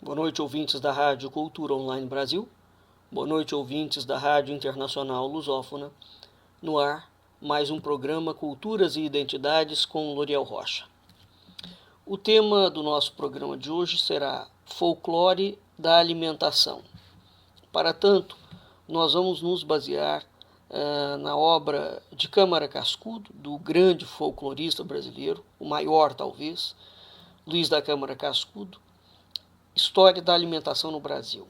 Boa noite, ouvintes da Rádio Cultura Online Brasil. Boa noite, ouvintes da Rádio Internacional Lusófona. No ar, mais um programa Culturas e Identidades com Loriel Rocha. O tema do nosso programa de hoje será Folclore da Alimentação. Para tanto, nós vamos nos basear na obra de Câmara Cascudo, do grande folclorista brasileiro, o maior talvez, Luiz da Câmara Cascudo, História da Alimentação no Brasil.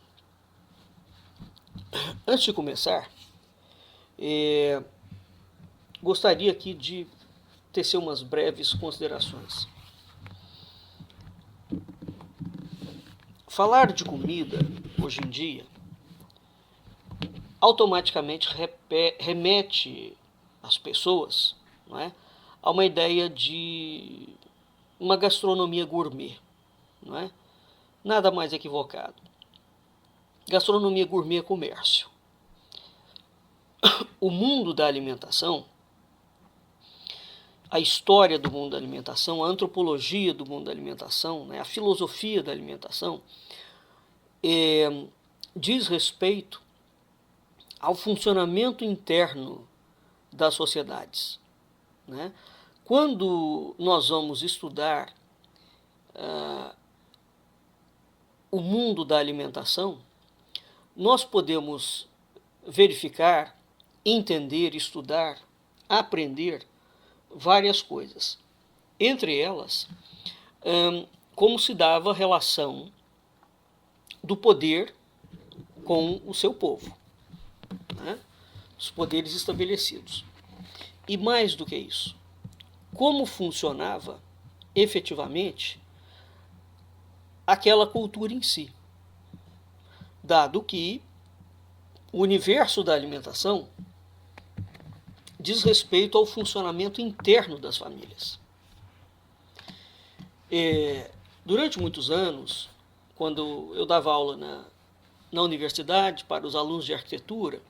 Antes de começar, gostaria aqui de tecer umas breves considerações. Falar de comida, hoje em dia, automaticamente remete as pessoas, não é, a uma ideia de uma gastronomia gourmet, não é? Nada mais equivocado. Gastronomia gourmet é comércio. O mundo da alimentação, a história do mundo da alimentação, a antropologia do mundo da alimentação, né, a filosofia da alimentação, diz respeito ao funcionamento interno das sociedades, né? Quando nós vamos estudar o mundo da alimentação, nós podemos verificar, entender, estudar, aprender várias coisas. Entre elas, como se dava a relação do poder com o seu povo, né? Os poderes estabelecidos. E mais do que isso, como funcionava efetivamente aquela cultura em si, dado que o universo da alimentação diz respeito ao funcionamento interno das famílias. Durante muitos anos, quando eu dava aula na universidade para os alunos de arquitetura,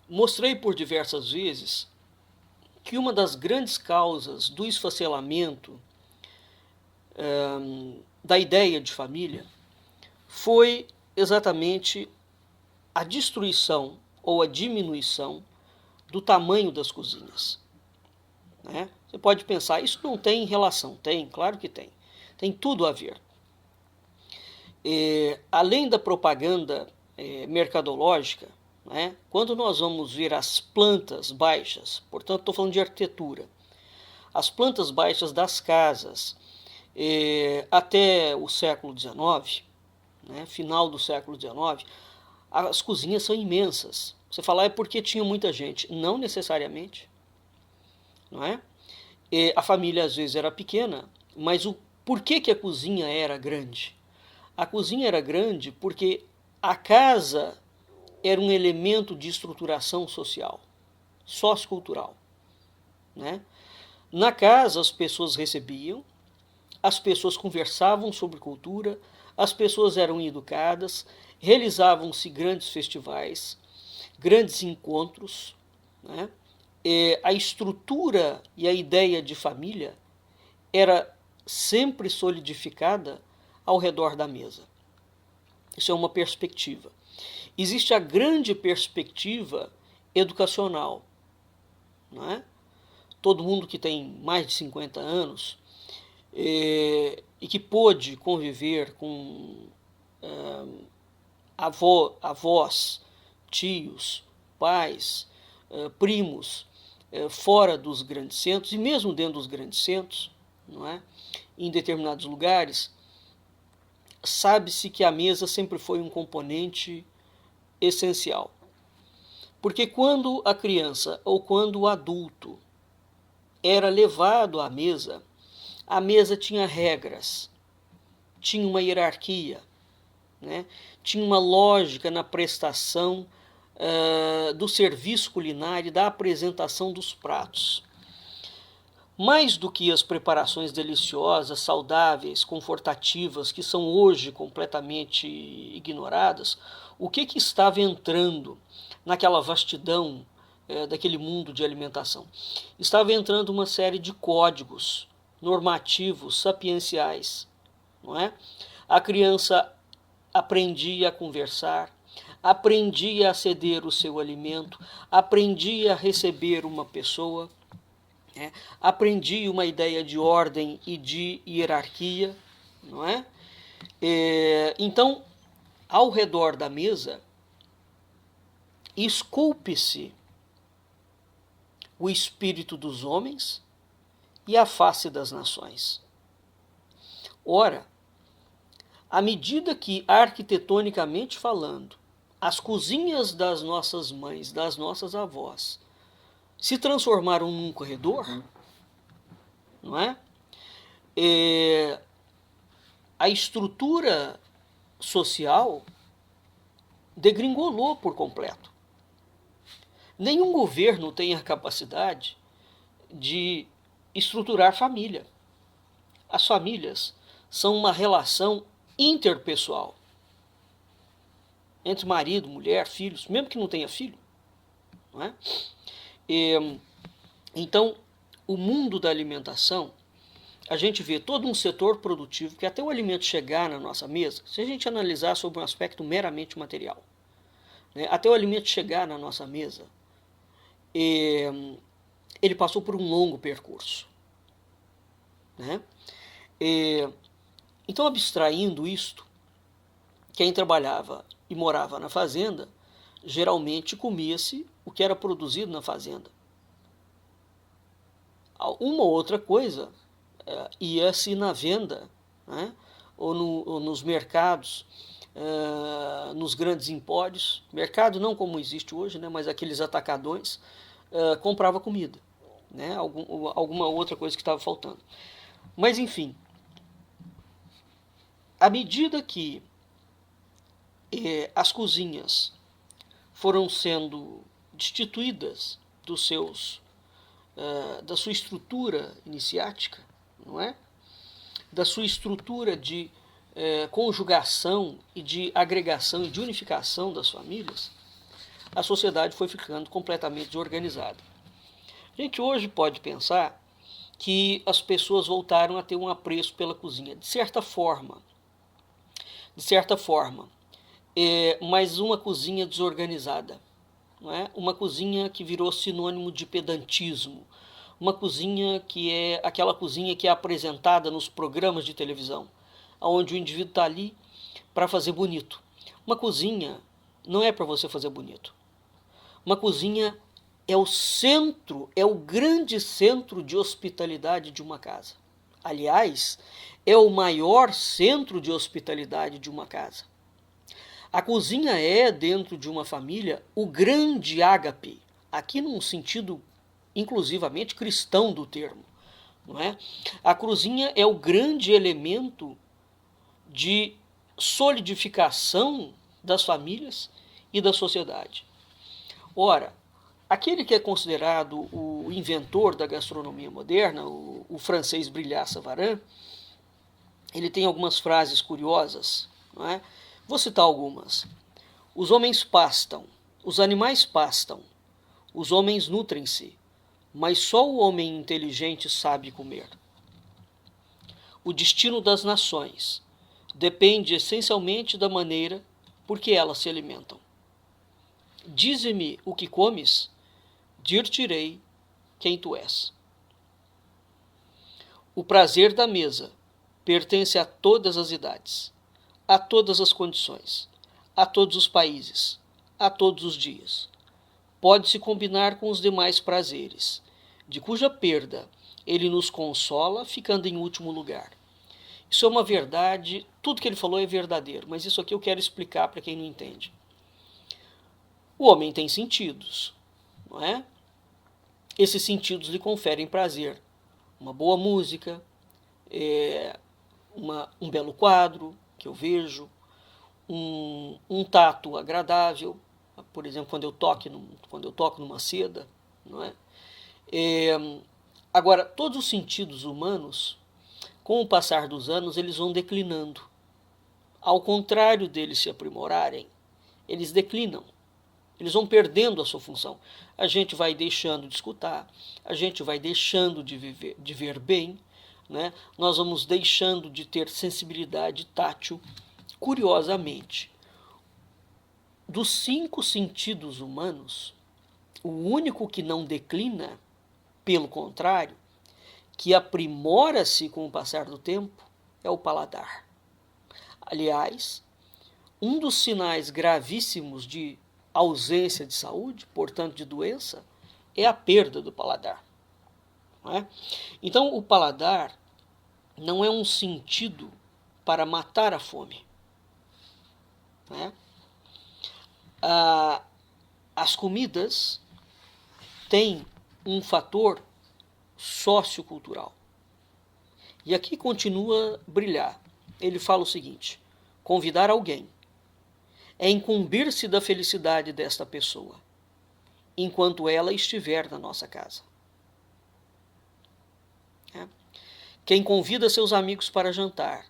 mostrei por diversas vezes que uma das grandes causas do esfacelamento da ideia de família foi exatamente a destruição ou a diminuição do tamanho das cozinhas, né? Você pode pensar, isso não tem relação? Tem, claro que tem. Tem tudo a ver. Além da propaganda mercadológica, né, quando nós vamos ver as plantas baixas, portanto estou falando de arquitetura, as plantas baixas das casas até o século XIX, né, final do século XIX, as cozinhas são imensas. Você fala, é porque tinha muita gente. Não necessariamente, não é? A família às vezes era pequena, mas por que a cozinha era grande? A cozinha era grande porque a casa era um elemento de estruturação social, sociocultural, né? Na casa as pessoas recebiam, as pessoas conversavam sobre cultura, as pessoas eram educadas, realizavam-se grandes festivais, grandes encontros, né? A estrutura e a ideia de família era sempre solidificada ao redor da mesa. Isso é uma perspectiva. Existe a grande perspectiva educacional, não é? Todo mundo que tem mais de 50 anos e que pôde conviver com avós, tios, pais, primos, fora dos grandes centros e mesmo dentro dos grandes centros, não é? Em determinados lugares, sabe-se que a mesa sempre foi um componente essencial. Porque quando a criança ou quando o adulto era levado à mesa, a mesa tinha regras, tinha uma hierarquia, né? Tinha uma lógica na prestação do serviço culinário e da apresentação dos pratos. Mais do que as preparações deliciosas, saudáveis, confortativas, que são hoje completamente ignoradas, o que estava entrando naquela vastidão daquele mundo de alimentação? Estava entrando uma série de códigos normativos, sapienciais, não é? A criança aprendia a conversar, aprendia a ceder o seu alimento, aprendia a receber uma pessoa, né? Aprendia uma ideia de ordem e de hierarquia, não é? Então, ao redor da mesa, esculpe-se o espírito dos homens e a face das nações. Ora, à medida que, arquitetonicamente falando, as cozinhas das nossas mães, das nossas avós, se transformaram num corredor, não é? A estrutura social degringolou por completo. Nenhum governo tem a capacidade de estruturar família. As famílias são uma relação interpessoal entre marido, mulher, filhos, mesmo que não tenha filho, não é? Então, o mundo da alimentação, a gente vê todo um setor produtivo que até o alimento chegar na nossa mesa, se a gente analisar sobre um aspecto meramente material, né, até o alimento chegar na nossa mesa, ele passou por um longo percurso, né? Então, abstraindo isto, quem trabalhava e morava na fazenda, geralmente comia-se o que era produzido na fazenda. Uma outra coisa ia-se na venda, né? ou nos mercados, nos grandes empórios, mercado não como existe hoje, né? Mas aqueles atacadões, comprava comida, né? Alguma outra coisa que estava faltando. Mas, enfim, à medida que as cozinhas foram sendo destituídas da sua estrutura iniciática, não é? Da sua estrutura de conjugação e de agregação e de unificação das famílias, a sociedade foi ficando completamente desorganizada. A gente hoje pode pensar que as pessoas voltaram a ter um apreço pela cozinha, de certa forma, mas uma cozinha desorganizada, não é? Uma cozinha que virou sinônimo de pedantismo, uma cozinha que é aquela cozinha que é apresentada nos programas de televisão, onde o indivíduo está ali para fazer bonito. Uma cozinha não é para você fazer bonito. Uma cozinha é o centro, é o grande centro de hospitalidade de uma casa. Aliás, é o maior centro de hospitalidade de uma casa. A cozinha é, dentro de uma família, o grande ágape, aqui num sentido inclusivamente cristão do termo, não é? A cozinha é o grande elemento de solidificação das famílias e da sociedade. Ora, aquele que é considerado o inventor da gastronomia moderna, o francês Brillat Savarin, ele tem algumas frases curiosas, não é? Vou citar algumas. Os homens pastam, os animais pastam, os homens nutrem-se, mas só o homem inteligente sabe comer. O destino das nações depende essencialmente da maneira por que elas se alimentam. Dize-me o que comes, dir-te-ei quem tu és. O prazer da mesa pertence a todas as idades, a todas as condições, a todos os países, a todos os dias. Pode-se combinar com os demais prazeres, de cuja perda ele nos consola, ficando em último lugar. Isso é uma verdade, tudo que ele falou é verdadeiro, mas isso aqui eu quero explicar para quem não entende. O homem tem sentidos, não é? Esses sentidos lhe conferem prazer. Uma boa música, um belo quadro que eu vejo, um tato agradável, por exemplo, quando eu toco numa seda, não é? Agora, todos os sentidos humanos, com o passar dos anos, eles vão declinando. Ao contrário deles se aprimorarem, eles declinam. Eles vão perdendo a sua função. A gente vai deixando de escutar, a gente vai deixando de ver bem, né, nós vamos deixando de ter sensibilidade tátil. Curiosamente, dos 5 sentidos humanos, o único que não declina, pelo contrário, que aprimora-se com o passar do tempo, é o paladar. Aliás, um dos sinais gravíssimos de ausência de saúde, portanto de doença, é a perda do paladar. Não é? Então, o paladar não é um sentido para matar a fome. Né? As comidas têm um fator sociocultural. E aqui continua a brilhar. Ele fala o seguinte: convidar alguém é incumbir-se da felicidade desta pessoa, enquanto ela estiver na nossa casa. Quem convida seus amigos para jantar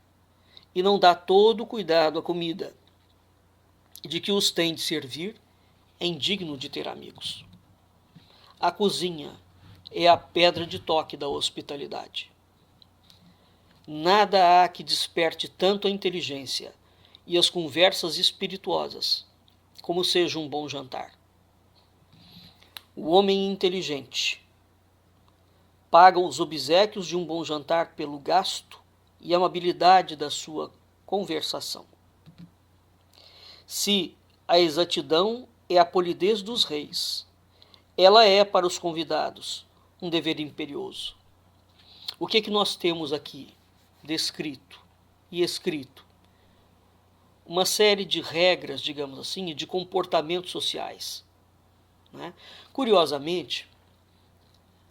e não dá todo o cuidado à comida de que os tem de servir, é indigno de ter amigos. A cozinha é a pedra de toque da hospitalidade. Nada há que desperte tanto a inteligência e as conversas espirituosas como seja um bom jantar. O homem inteligente paga os obséquios de um bom jantar pelo gasto e amabilidade da sua conversação. Se a exatidão é a polidez dos reis, ela é para os convidados um dever imperioso. O que nós temos aqui descrito e escrito? Uma série de regras, digamos assim, e de comportamentos sociais. Né? Curiosamente,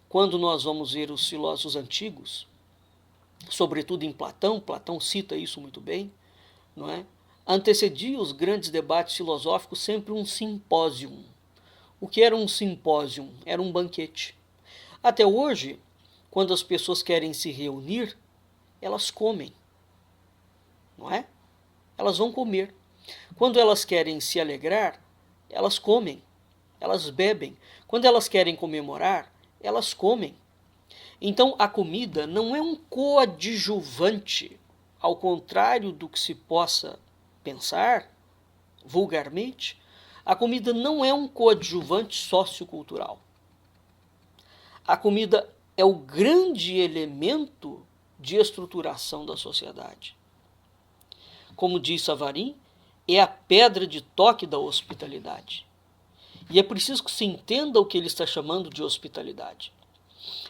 quando nós vamos ver os filósofos antigos, sobretudo em Platão, Platão cita isso muito bem, não é? Antecedia os grandes debates filosóficos sempre um simpósium. O que era um simpósium? Era um banquete. Até hoje, quando as pessoas querem se reunir, elas comem, não é? Elas vão comer. Quando elas querem se alegrar, elas comem, elas bebem. Quando elas querem comemorar, elas comem. Então, a comida não é um coadjuvante, ao contrário do que se possa pensar vulgarmente. A comida não é um coadjuvante sociocultural. A comida é o grande elemento de estruturação da sociedade. Como diz Savarin, é a pedra de toque da hospitalidade. E é preciso que se entenda o que ele está chamando de hospitalidade.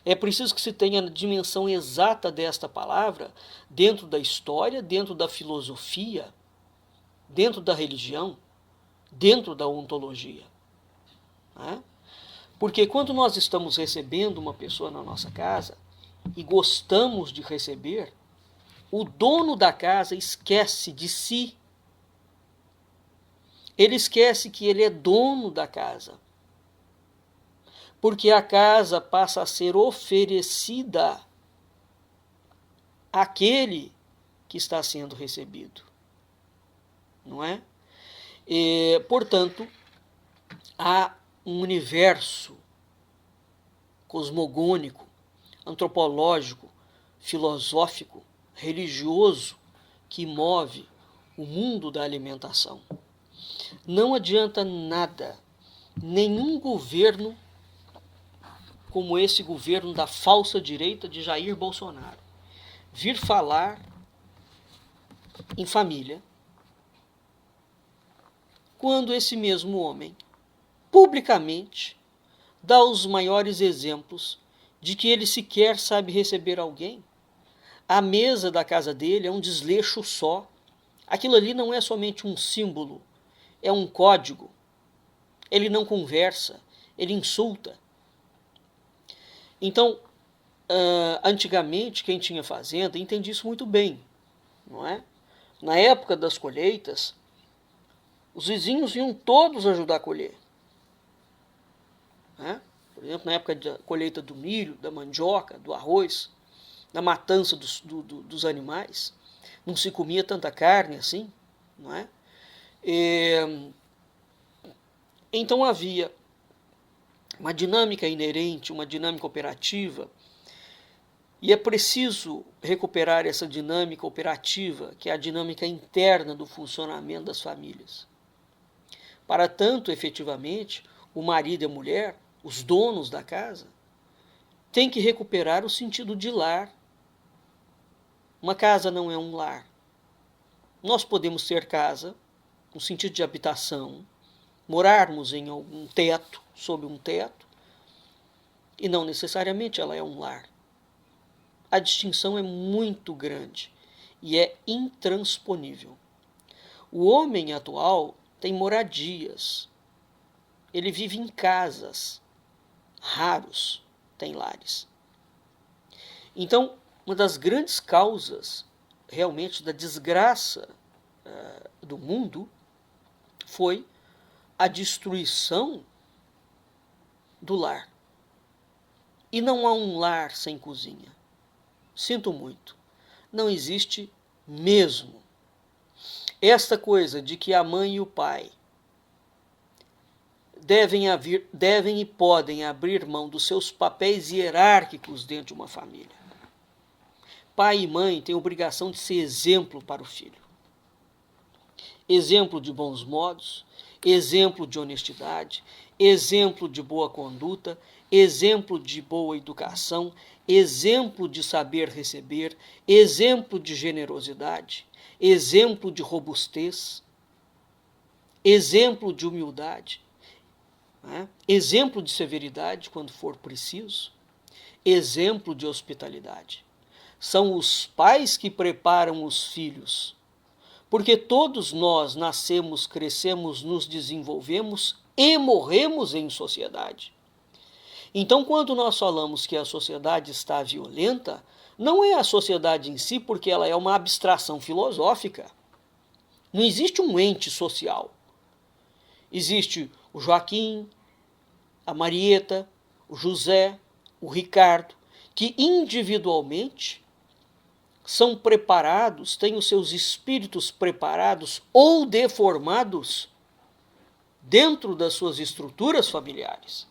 É preciso que se tenha a dimensão exata desta palavra dentro da história, dentro da filosofia, dentro da religião, dentro da ontologia. Né? Porque quando nós estamos recebendo uma pessoa na nossa casa e gostamos de receber, o dono da casa esquece de si. Ele esquece que ele é dono da casa. Porque a casa passa a ser oferecida àquele que está sendo recebido. Não é? E, portanto, há um universo cosmogônico, antropológico, filosófico, religioso que move o mundo da alimentação. Não adianta nada, nenhum governo como esse governo da falsa direita de Jair Bolsonaro vir falar em família, quando esse mesmo homem, publicamente, dá os maiores exemplos de que ele sequer sabe receber alguém. A mesa da casa dele é um desleixo só. Aquilo ali não é somente um símbolo, é um código. Ele não conversa, ele insulta. Então, antigamente, quem tinha fazenda entendia isso muito bem, não é? Na época das colheitas, os vizinhos iam todos ajudar a colher. Né? Por exemplo, na época da colheita do milho, da mandioca, do arroz, da matança dos animais, não se comia tanta carne assim, não é? Então havia uma dinâmica inerente, uma dinâmica operativa E é preciso recuperar essa dinâmica operativa, que é a dinâmica interna do funcionamento das famílias. Para tanto, efetivamente, o marido e a mulher, os donos da casa, têm que recuperar o sentido de lar. Uma casa não é um lar. Nós podemos ter casa, no sentido de habitação, morarmos em algum teto, sob um teto, e não necessariamente ela é um lar. A distinção é muito grande e é intransponível. O homem atual tem moradias, ele vive em casas, raros têm lares. Então, uma das grandes causas realmente da desgraça do mundo foi a destruição do lar. E não há um lar sem cozinha. Sinto muito. Não existe mesmo. Esta coisa de que a mãe e o pai devem e podem abrir mão dos seus papéis hierárquicos dentro de uma família. Pai e mãe têm obrigação de ser exemplo para o filho. Exemplo de bons modos, exemplo de honestidade, exemplo de boa conduta, exemplo de boa educação, exemplo de saber receber, exemplo de generosidade, exemplo de robustez, exemplo de humildade, né? Exemplo de severidade quando for preciso, exemplo de hospitalidade. São os pais que preparam os filhos, porque todos nós nascemos, crescemos, nos desenvolvemos e morremos em sociedade. Então, quando nós falamos que a sociedade está violenta, não é a sociedade em si, porque ela é uma abstração filosófica. Não existe um ente social. Existe o Joaquim, a Marieta, o José, o Ricardo, que individualmente são preparados, têm os seus espíritos preparados ou deformados dentro das suas estruturas familiares.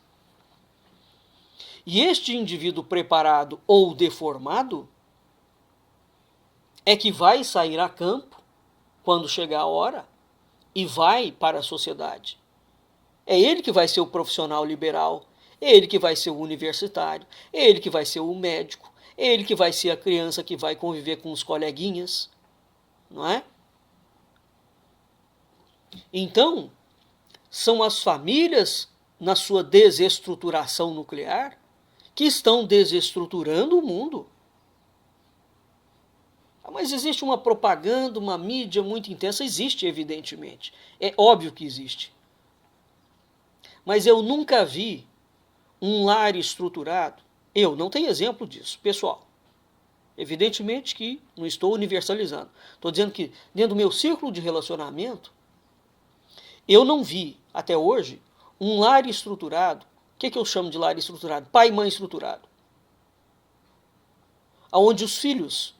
E este indivíduo preparado ou deformado é que vai sair a campo quando chegar a hora e vai para a sociedade. É ele que vai ser o profissional liberal, é ele que vai ser o universitário, é ele que vai ser o médico, é ele que vai ser a criança que vai conviver com os coleguinhas, não é? Então, são as famílias, na sua desestruturação nuclear, que estão desestruturando o mundo. Mas existe uma propaganda, uma mídia muito intensa? Existe, evidentemente. É óbvio que existe. Mas eu nunca vi um lar estruturado. Eu não tenho exemplo disso, pessoal. Evidentemente que não estou universalizando. Estou dizendo que dentro do meu círculo de relacionamento, eu não vi, até hoje, um lar estruturado. O que eu chamo de lar estruturado? Pai e mãe estruturado. Onde os filhos,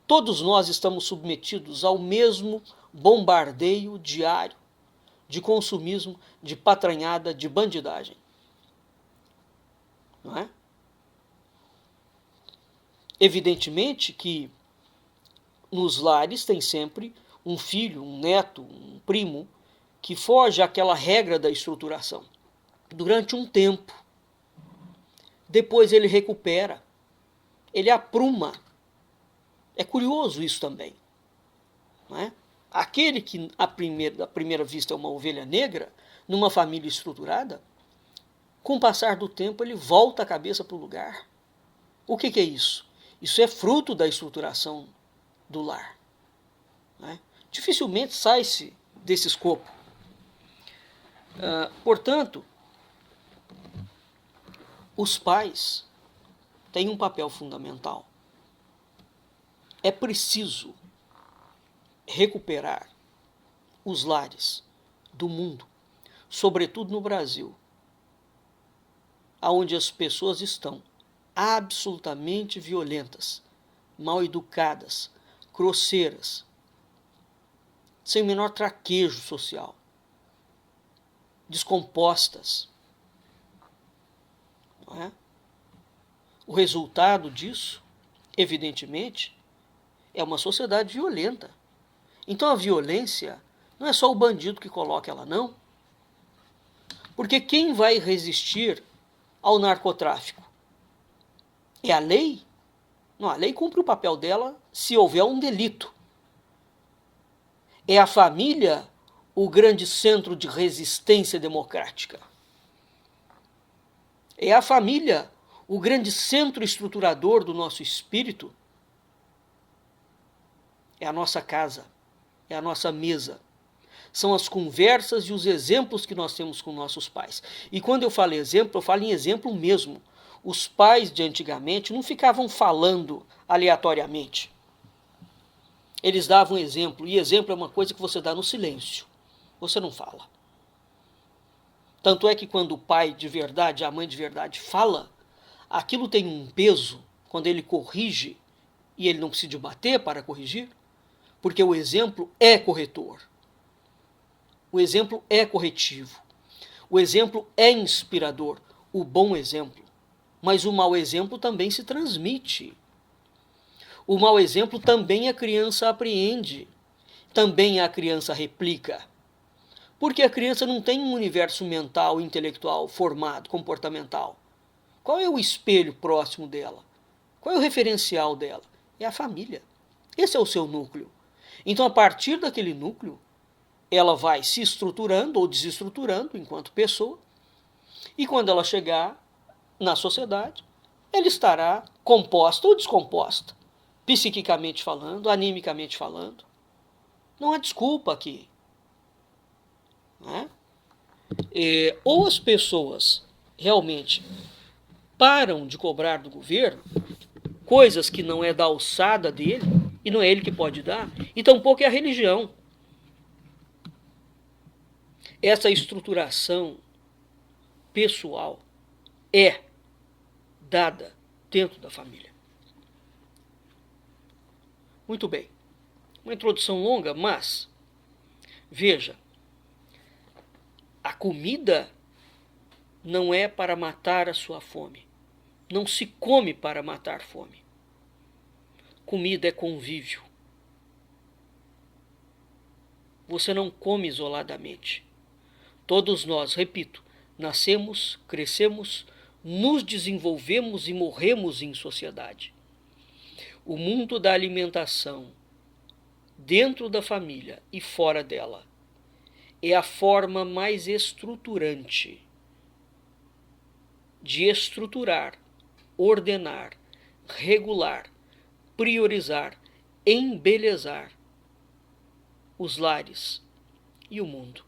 todos nós estamos submetidos ao mesmo bombardeio diário de consumismo, de patranhada, de bandidagem. Não é? Evidentemente que nos lares tem sempre um filho, um neto, um primo, que foge àquela regra da estruturação. Durante um tempo. Depois ele recupera. Ele apruma. É curioso isso também. Não é? Aquele que, à primeira vista, é uma ovelha negra, numa família estruturada, com o passar do tempo, ele volta a cabeça para o lugar. O que é isso? Isso é fruto da estruturação do lar. Né? Dificilmente sai-se desse escopo. Portanto, os pais têm um papel fundamental. É preciso recuperar os lares do mundo, sobretudo no Brasil, onde as pessoas estão absolutamente violentas, mal educadas, grosseiras, sem o menor traquejo social, descompostas. Não é? O resultado disso, evidentemente, é uma sociedade violenta. Então a violência não é só o bandido que coloca ela, não. Porque quem vai resistir ao narcotráfico? É a lei? Não, a lei cumpre o papel dela se houver um delito. É a família o grande centro de resistência democrática. É a família o grande centro estruturador do nosso espírito. É a nossa casa, é a nossa mesa. São as conversas e os exemplos que nós temos com nossos pais. E quando eu falo exemplo, eu falo em exemplo mesmo. Os pais de antigamente não ficavam falando aleatoriamente. Eles davam exemplo, e exemplo é uma coisa que você dá no silêncio. Você não fala. Tanto é que quando o pai de verdade, a mãe de verdade fala, aquilo tem um peso quando ele corrige, e ele não precisa bater para corrigir, porque o exemplo é corretor. O exemplo é corretivo. O exemplo é inspirador. O bom exemplo. Mas o mau exemplo também se transmite. O mau exemplo também a criança apreende. Também a criança replica. Porque a criança não tem um universo mental, intelectual, formado, comportamental. Qual é o espelho próximo dela? Qual é o referencial dela? É a família. Esse é o seu núcleo. Então, a partir daquele núcleo, ela vai se estruturando ou desestruturando enquanto pessoa, e quando ela chegar na sociedade, ela estará composta ou descomposta, psiquicamente falando, animicamente falando. Não há desculpa aqui. Né? Ou as pessoas realmente param de cobrar do governo coisas que não é da alçada dele, e não é ele que pode dar, e tampouco é a religião. Essa estruturação pessoal é dada dentro da família. Muito bem. Uma introdução longa, mas veja, a comida não é para matar a sua fome. Não se come para matar fome. Comida é convívio. Você não come isoladamente. Todos nós, repito, nascemos, crescemos, nos desenvolvemos e morremos em sociedade. O mundo da alimentação, dentro da família e fora dela, é a forma mais estruturante de estruturar, ordenar, regular, priorizar, embelezar os lares e o mundo.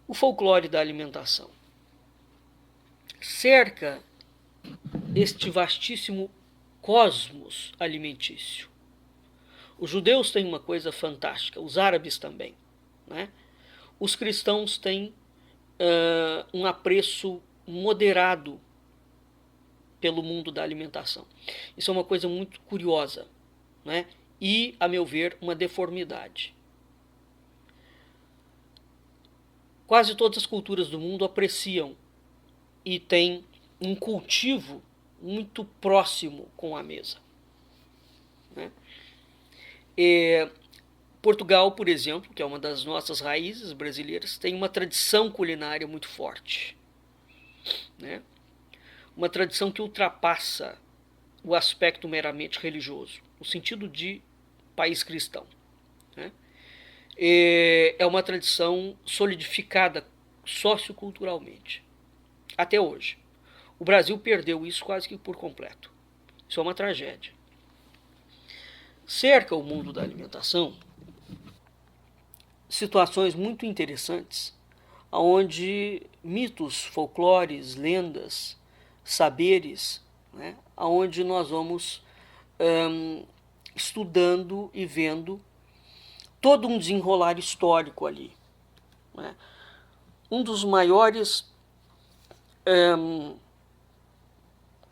O folclore da alimentação cerca este vastíssimo cosmos alimentício. Os judeus têm uma coisa fantástica, os árabes também, né? Os cristãos têm um apreço moderado pelo mundo da alimentação. Isso é uma coisa muito curiosa, né? E, a meu ver, uma deformidade. Quase todas as culturas do mundo apreciam e têm um cultivo muito próximo com a mesa. Né? Portugal, por exemplo, que é uma das nossas raízes brasileiras, tem uma tradição culinária muito forte. Né? Uma tradição que ultrapassa o aspecto meramente religioso, no sentido de país cristão. Né? É uma tradição solidificada socioculturalmente, até hoje. O Brasil perdeu isso quase que por completo. Isso é uma tragédia. Cerca o mundo da alimentação situações muito interessantes, onde mitos, folclores, lendas, saberes, né, onde nós vamos estudando e vendo todo um desenrolar histórico ali. Né? Um dos maiores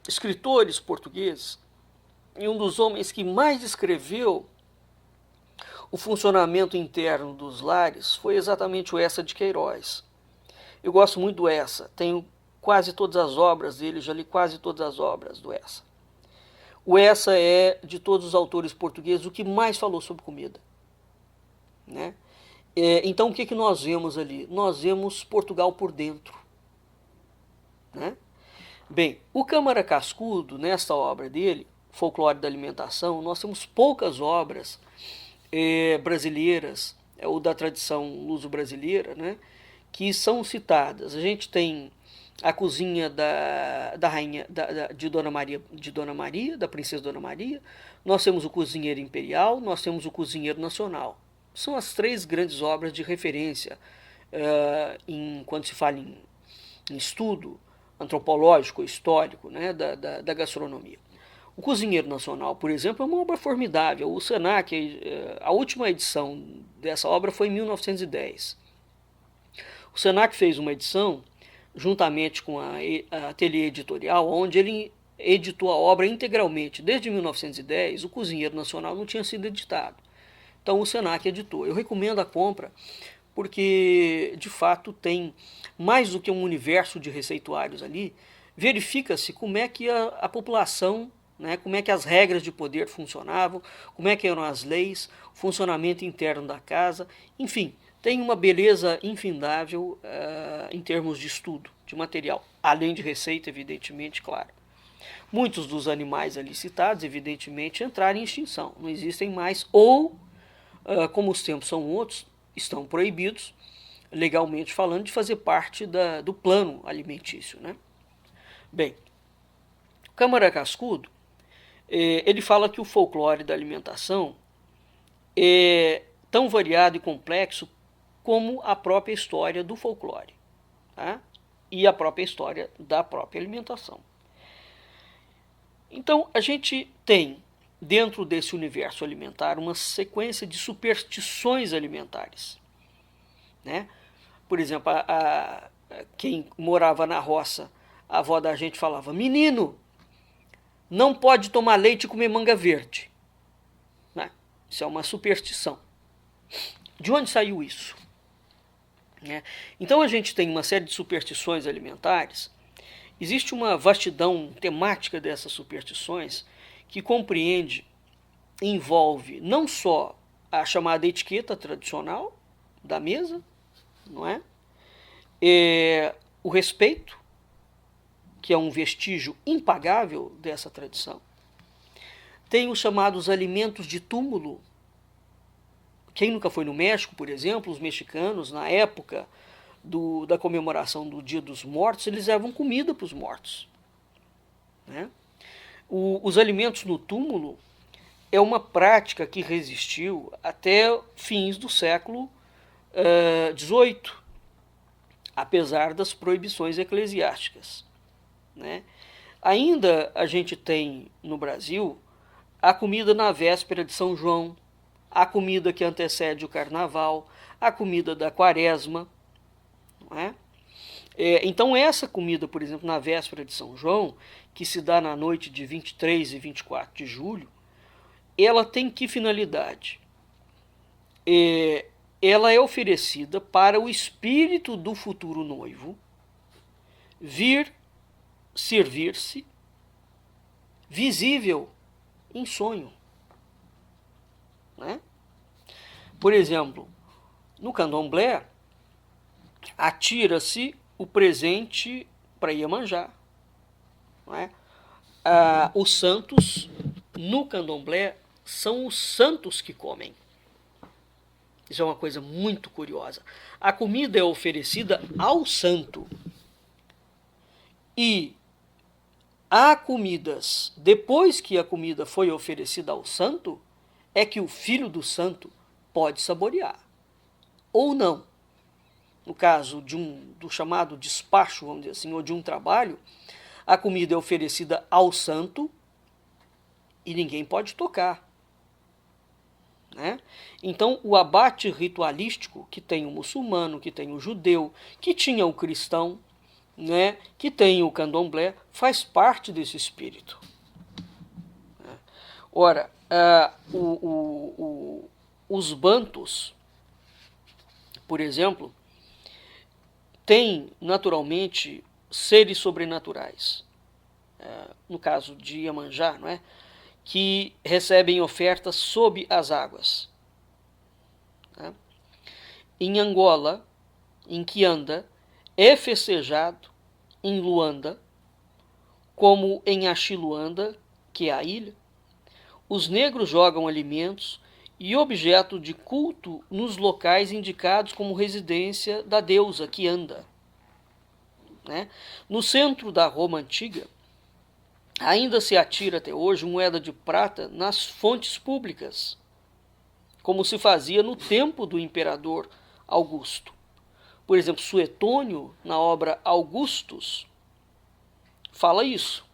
escritores portugueses e um dos homens que mais escreveu o funcionamento interno dos lares foi exatamente o Eça de Queiroz. Eu gosto muito do Essa, tenho quase todas as obras dele, já li quase todas as obras do Essa. O Essa é, de todos os autores portugueses, o que mais falou sobre comida, né? Então o que, que nós vemos ali? Nós vemos Portugal por dentro, né? Bem, o Câmara Cascudo, nesta obra dele, Folclore da Alimentação, nós temos poucas obras brasileiras, ou da tradição luso-brasileira, né, que são citadas. A gente tem a cozinha da rainha de Dona Maria, da princesa Dona Maria. Nós temos o cozinheiro imperial, nós temos o cozinheiro nacional. São as três grandes obras de referência quando se fala em estudo antropológico, histórico, né, da gastronomia. O Cozinheiro Nacional, por exemplo, é uma obra formidável. O Senac, a última edição dessa obra foi em 1910. O Senac fez uma edição, juntamente com a Ateliê Editorial, onde ele editou a obra integralmente. Desde 1910, o Cozinheiro Nacional não tinha sido editado. Então o Senac editou. Eu recomendo a compra, porque de fato tem mais do que um universo de receituários ali. Verifica-se como é que a população, né, como é que as regras de poder funcionavam, como é que eram as leis, o funcionamento interno da casa, enfim, tem uma beleza infindável em termos de estudo, de material, além de receita, evidentemente, claro. Muitos dos animais ali citados, evidentemente, entraram em extinção, não existem mais, ou, como os tempos são outros, estão proibidos, legalmente falando, de fazer parte do plano alimentício, né? Bem, Câmara Cascudo, ele fala que o folclore da alimentação é tão variado e complexo como a própria história do folclore, tá? E a própria história da própria alimentação. Então, a gente tem, dentro desse universo alimentar, uma sequência de superstições alimentares, né? Por exemplo, quem morava na roça, a avó da gente falava: menino, não pode tomar leite e comer manga verde. Né? Isso é uma superstição. De onde saiu isso? Então a gente tem uma série de superstições alimentares. Existe uma vastidão temática dessas superstições que compreende, envolve não só a chamada etiqueta tradicional da mesa, não é? O respeito, que é um vestígio impagável dessa tradição. Tem os chamados alimentos de túmulo. Quem nunca foi no México, por exemplo, os mexicanos, na época da comemoração do Dia dos Mortos, eles levam comida para os mortos. Né? Os alimentos no túmulo é uma prática que resistiu até fins do século XVIII, apesar das proibições eclesiásticas. Né? Ainda a gente tem no Brasil a comida na véspera de São João, a comida que antecede o carnaval, a comida da quaresma. Não é? Então essa comida, por exemplo, na véspera de São João, que se dá na noite de 23 e 24 de julho, ela tem que finalidade? Ela é oferecida para o espírito do futuro noivo vir servir-se visível em sonho. Né? Por exemplo, no candomblé, atira-se o presente para Iemanjá. Não é? Os santos, no candomblé, são os santos que comem. Isso é uma coisa muito curiosa. A comida é oferecida ao santo. E há comidas, depois que a comida foi oferecida ao santo, é que o filho do santo pode saborear. Ou não. No caso do chamado despacho, vamos dizer assim, ou de um trabalho, a comida é oferecida ao santo e ninguém pode tocar. Né? Então, o abate ritualístico que tem o muçulmano, que tem o judeu, que tinha o cristão, né, que tem o candomblé, faz parte desse espírito. Ora, os bantus, por exemplo, tem, naturalmente, seres sobrenaturais, no caso de Iemanjá, não é? Que recebem ofertas sob as águas. Tá? Em Angola, em Quianda, é festejado em Luanda, como em Achiluanda, que é a ilha, os negros jogam alimentos e objeto de culto nos locais indicados como residência da deusa Quianda. Né? No centro da Roma antiga, ainda se atira até hoje moeda de prata nas fontes públicas, como se fazia no tempo do imperador Augusto. Por exemplo, Suetônio, na obra Augustus, fala isso.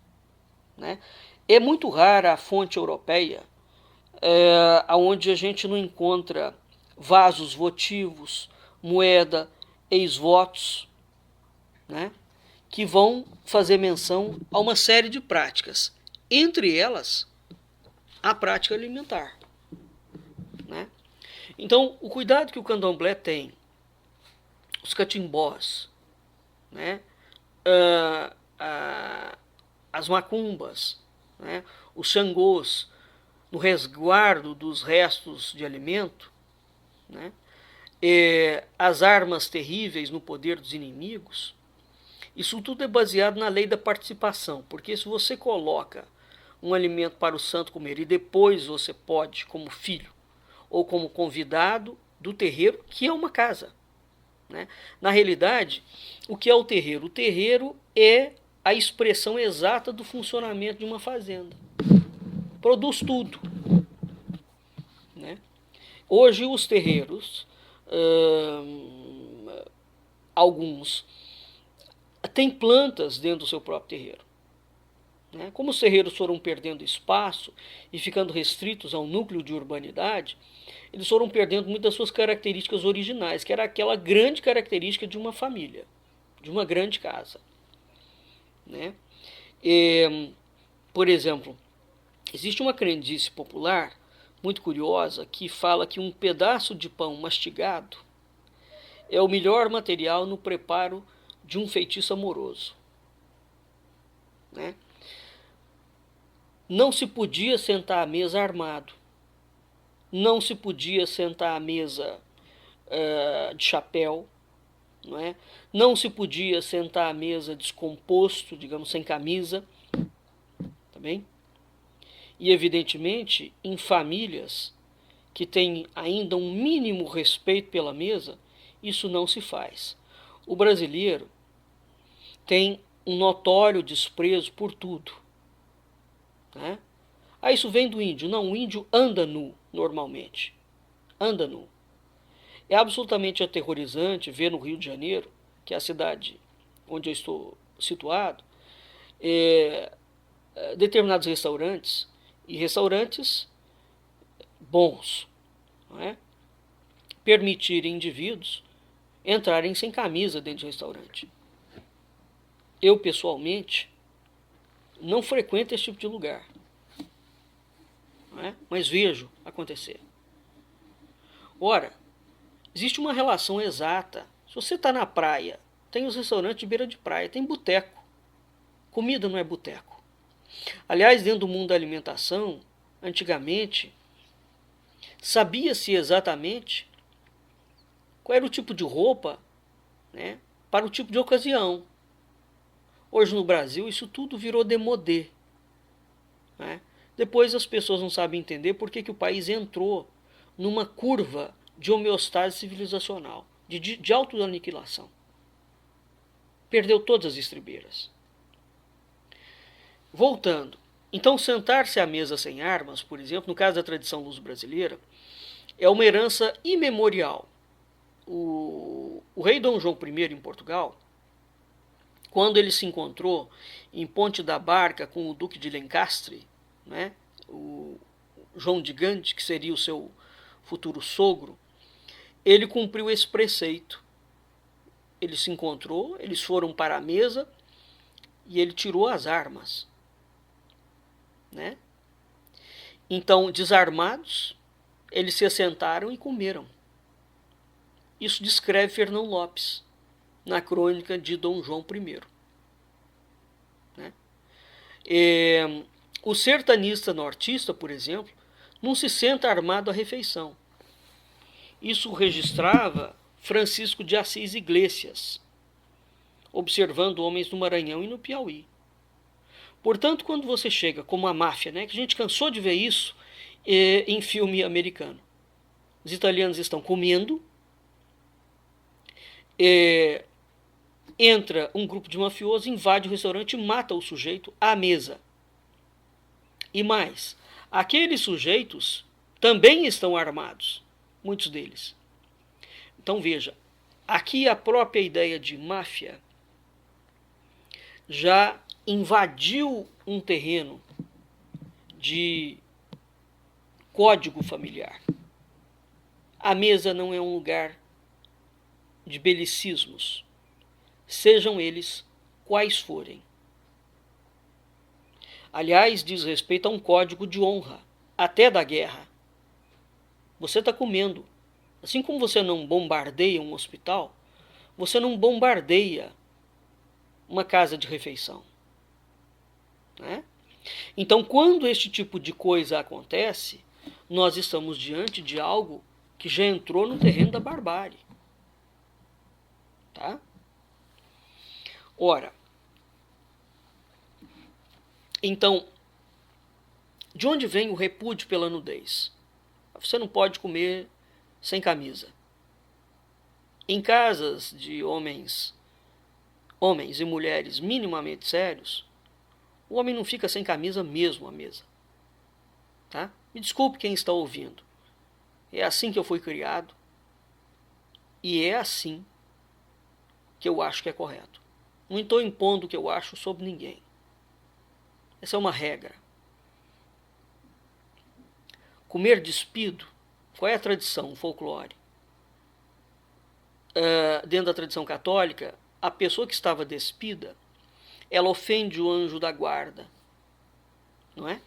Né? É muito rara a fonte europeia onde a gente não encontra vasos votivos, moeda, ex-votos, né? Que vão fazer menção a uma série de práticas, entre elas a prática alimentar. Né? Então, o cuidado que o candomblé tem, os catimbós, né? As macumbas, né? Os xangôs, no resguardo dos restos de alimento, né? As armas terríveis no poder dos inimigos, isso tudo é baseado na lei da participação, porque se você coloca um alimento para o santo comer e depois você pode, como filho ou como convidado do terreiro, que é uma casa. Né? Na realidade, o que é o terreiro? O terreiro é a expressão exata do funcionamento de uma fazenda. Produz tudo. Né? Hoje os terreiros, alguns, têm plantas dentro do seu próprio terreiro. Né? Como os terreiros foram perdendo espaço e ficando restritos a um núcleo de urbanidade, eles foram perdendo muitas das suas características originais, que era aquela grande característica de uma família, de uma grande casa. Né? Por exemplo, existe uma crendice popular muito curiosa que fala que um pedaço de pão mastigado é o melhor material no preparo de um feitiço amoroso. Né? Não se podia sentar à mesa armado. Não se podia sentar à mesa de chapéu. Não é? Não se podia sentar à mesa descomposto, digamos, sem camisa. Tá bem? E, evidentemente, em famílias que têm ainda um mínimo respeito pela mesa, isso não se faz. O brasileiro tem um notório desprezo por tudo. Né? Isso vem do índio. Não, o índio anda nu, normalmente. Anda nu. É absolutamente aterrorizante ver no Rio de Janeiro, que é a cidade onde eu estou situado, determinados restaurantes, e restaurantes bons, não é? Permitirem indivíduos entrarem sem camisa dentro de restaurante. Eu, pessoalmente, não frequento esse tipo de lugar, não é? Mas vejo acontecer. Ora, existe uma relação exata. Se você está na praia, tem os restaurantes de beira de praia, tem boteco. Comida não é boteco. Aliás, dentro do mundo da alimentação, antigamente, sabia-se exatamente qual era o tipo de roupa, né, para o tipo de ocasião. Hoje no Brasil isso tudo virou démodé. Né? Depois as pessoas não sabem entender por que o país entrou numa curva de homeostase civilizacional, de autoaniquilação. Perdeu todas as estribeiras. Voltando. Então, sentar-se à mesa sem armas, por exemplo, no caso da tradição luso-brasileira, é uma herança imemorial. O rei Dom João I, em Portugal, quando ele se encontrou em Ponte da Barca com o Duque de Lencastre, né, o João de Gante, que seria o seu futuro sogro, ele cumpriu esse preceito. Ele se encontrou, eles foram para a mesa e ele tirou as armas. Né? Então, desarmados, eles se assentaram e comeram. Isso descreve Fernão Lopes. na crônica de Dom João I. Né? O sertanista nortista, por exemplo, não se senta armado à refeição. Isso registrava Francisco de Assis Iglesias, observando homens no Maranhão e no Piauí. Portanto, quando você chega como a máfia, né, que a gente cansou de ver isso em filme americano. Os italianos estão comendo, entra um grupo de mafiosos, invade o restaurante e mata o sujeito à mesa. E mais, aqueles sujeitos também estão armados, muitos deles. Então veja, aqui a própria ideia de máfia já invadiu um terreno de código familiar. A mesa não é um lugar de belicismos, sejam eles quais forem. Aliás, diz respeito a um código de honra, até da guerra. Você está comendo. Assim como você não bombardeia um hospital, você não bombardeia uma casa de refeição. Né? Então, quando este tipo de coisa acontece, nós estamos diante de algo que já entrou no terreno da barbárie. Tá? Ora, então, de onde vem o repúdio pela nudez? Você não pode comer sem camisa. Em casas de homens e mulheres minimamente sérios, o homem não fica sem camisa mesmo à mesa. Tá? Me desculpe quem está ouvindo. É assim que eu fui criado. E é assim que eu acho que é correto. Não estou impondo o que eu acho sobre ninguém. Essa é uma regra. Comer despido, qual é a tradição, o folclore? Dentro da tradição católica, a pessoa que estava despida, ela ofende o anjo da guarda. Não é?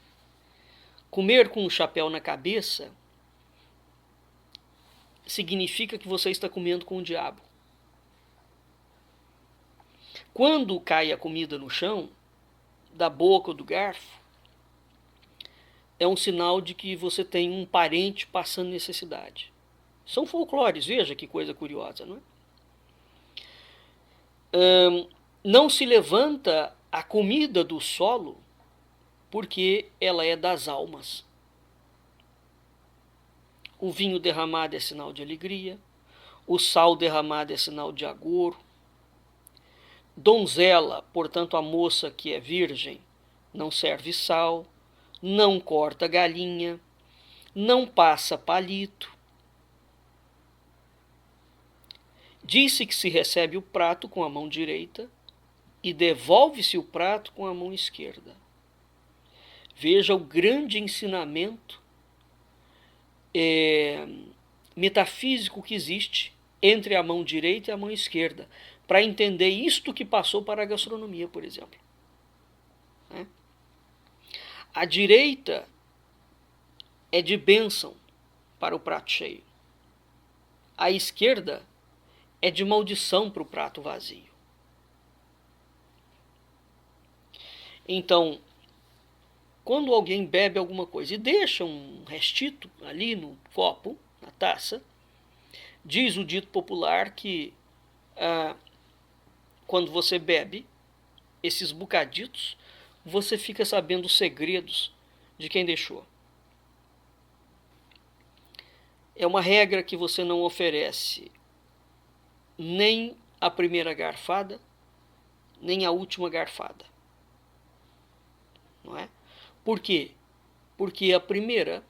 Comer com um chapéu na cabeça significa que você está comendo com o diabo. Quando cai a comida no chão, da boca ou do garfo, é um sinal de que você tem um parente passando necessidade. São folclores, veja que coisa curiosa, não é? Não se levanta a comida do solo porque ela é das almas. O vinho derramado é sinal de alegria, o sal derramado é sinal de agouro. Donzela, portanto a moça que é virgem, não serve sal, não corta galinha, não passa palito. Diz-se que se recebe o prato com a mão direita e devolve-se o prato com a mão esquerda. Veja o grande ensinamento metafísico que existe entre a mão direita e a mão esquerda, para entender isto que passou para a gastronomia, por exemplo. A direita é de bênção para o prato cheio. A esquerda é de maldição para o prato vazio. Então, quando alguém bebe alguma coisa e deixa um restito ali no copo, na taça, diz o dito popular que quando você bebe esses bocaditos, você fica sabendo os segredos de quem deixou. É uma regra que você não oferece nem a primeira garfada, nem a última garfada. Não é? Por quê? Porque a primeira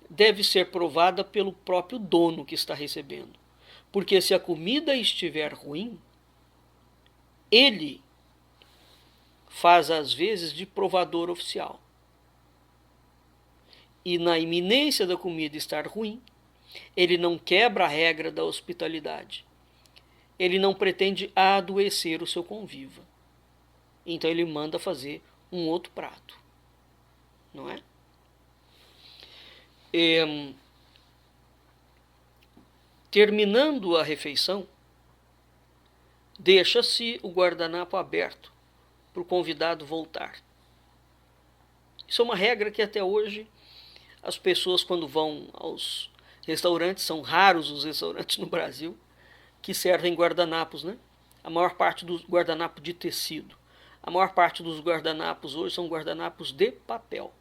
deve ser provada pelo próprio dono que está recebendo. Porque se a comida estiver ruim, ele faz às vezes de provador oficial. E na iminência da comida estar ruim, ele não quebra a regra da hospitalidade. Ele não pretende adoecer o seu conviva. Então ele manda fazer um outro prato. Não é? Terminando a refeição, deixa-se o guardanapo aberto para o convidado voltar. Isso é uma regra que até hoje as pessoas, quando vão aos restaurantes, são raros os restaurantes no Brasil que servem guardanapos, né? A maior parte dos guardanapos de tecido. A maior parte dos guardanapos hoje são guardanapos de papel.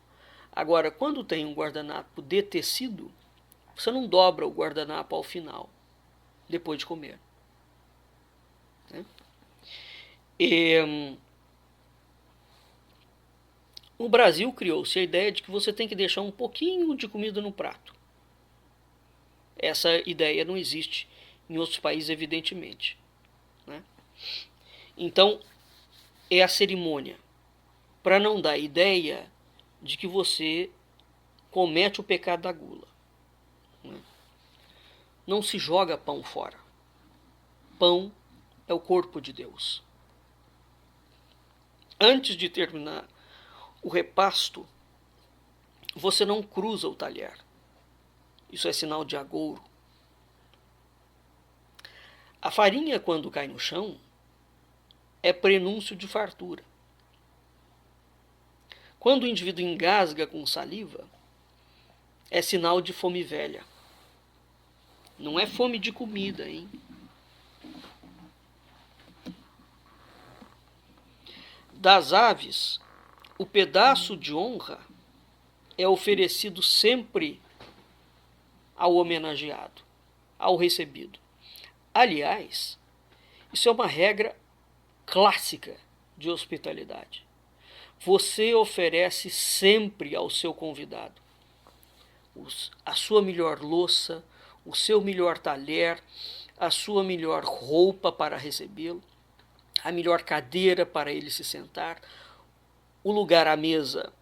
Agora, quando tem um guardanapo de tecido, você não dobra o guardanapo ao final, depois de comer. Né? No Brasil criou-se a ideia de que você tem que deixar um pouquinho de comida no prato. Essa ideia não existe em outros países, evidentemente. Né? Então, é a cerimônia para não dar ideia de que você comete o pecado da gula. Né? Não se joga pão fora. Pão é o corpo de Deus. Antes de terminar o repasto, você não cruza o talher. Isso é sinal de agouro. A farinha, quando cai no chão, é prenúncio de fartura. Quando o indivíduo engasga com saliva, é sinal de fome velha. Não é fome de comida, hein? Das aves, o pedaço de honra é oferecido sempre ao homenageado, ao recebido. Aliás, isso é uma regra clássica de hospitalidade. Você oferece sempre ao seu convidado a sua melhor louça, o seu melhor talher, a sua melhor roupa para recebê-lo, a melhor cadeira para ele se sentar. O lugar à mesa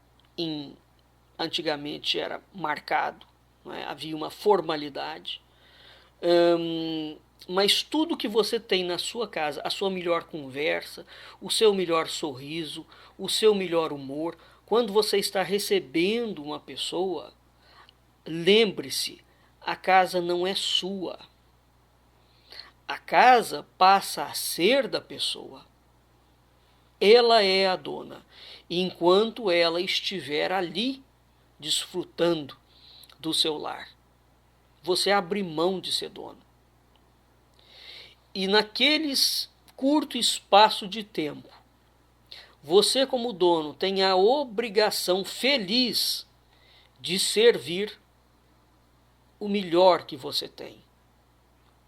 antigamente era marcado, não é? Havia uma formalidade, mas tudo que você tem na sua casa, a sua melhor conversa, o seu melhor sorriso, o seu melhor humor, quando você está recebendo uma pessoa, lembre-se, a casa não é sua. A casa passa a ser da pessoa. Ela é a dona. E enquanto ela estiver ali, desfrutando do seu lar, você abre mão de ser dono. E naqueles curto espaço de tempo, você como dono tem a obrigação feliz de servir o melhor que você tem,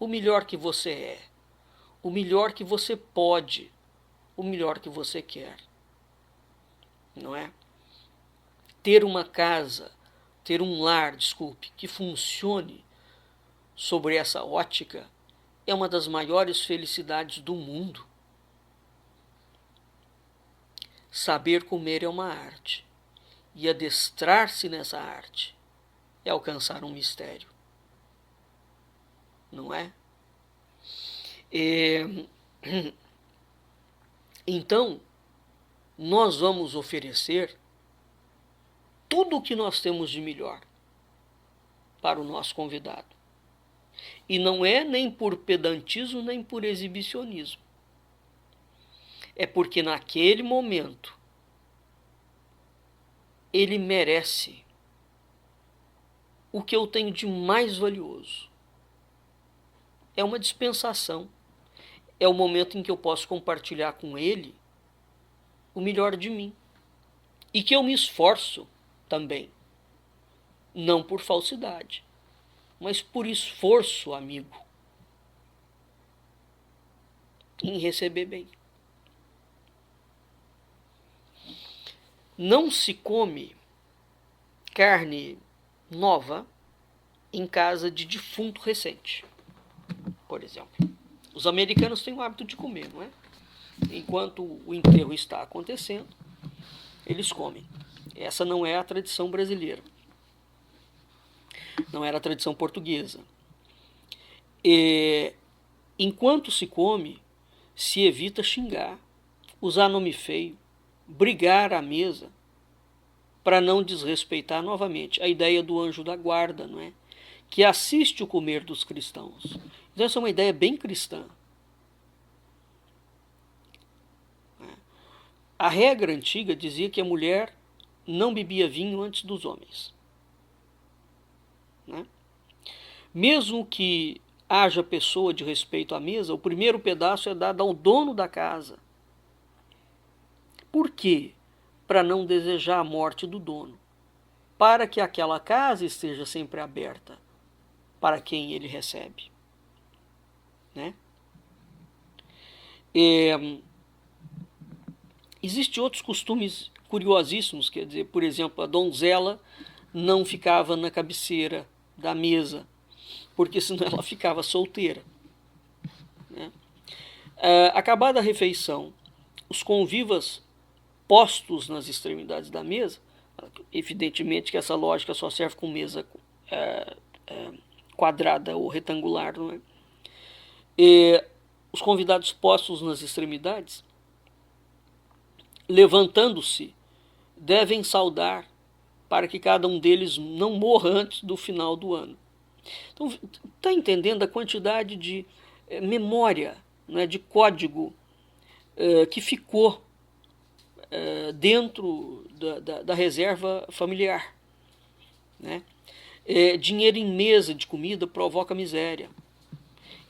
o melhor que você é, o melhor que você pode, o melhor que você quer. Não é? Ter uma casa, ter um lar, que funcione sobre essa ótica é uma das maiores felicidades do mundo. Saber comer é uma arte, e adestrar-se nessa arte é alcançar um mistério. Não é? Então, nós vamos oferecer tudo o que nós temos de melhor para o nosso convidado. E não é nem por pedantismo, nem por exibicionismo. É porque naquele momento ele merece o que eu tenho de mais valioso. É uma dispensação. É o momento em que eu posso compartilhar com ele o melhor de mim. E que eu me esforço também. Não por falsidade, mas por esforço, amigo, em receber bem. Não se come carne nova em casa de defunto recente, por exemplo. Os americanos têm o hábito de comer, não é? Enquanto o enterro está acontecendo, eles comem. Essa não é a tradição brasileira. Não era a tradição portuguesa. Enquanto se come, se evita xingar, usar nome feio, brigar à mesa, para não desrespeitar novamente a ideia do anjo da guarda, não é? Que assiste o comer dos cristãos. Então essa é uma ideia bem cristã. A regra antiga dizia que a mulher não bebia vinho antes dos homens, né? Mesmo que haja pessoa de respeito à mesa, o primeiro pedaço é dado ao dono da casa. Por quê? Para não desejar a morte do dono, para que aquela casa esteja sempre aberta para quem ele recebe, né? Existem outros costumes curiosíssimos, quer dizer, por exemplo, a donzela não ficava na cabeceira da mesa, porque senão ela ficava solteira, né? Acabada a refeição, os convivas postos nas extremidades da mesa, evidentemente que essa lógica só serve com mesa quadrada ou retangular, não é? Os convidados postos nas extremidades, levantando-se, devem saudar para que cada um deles não morra antes do final do ano. Então, está entendendo a quantidade de memória, né, de código que ficou dentro da reserva familiar, né? Dinheiro em mesa de comida provoca miséria.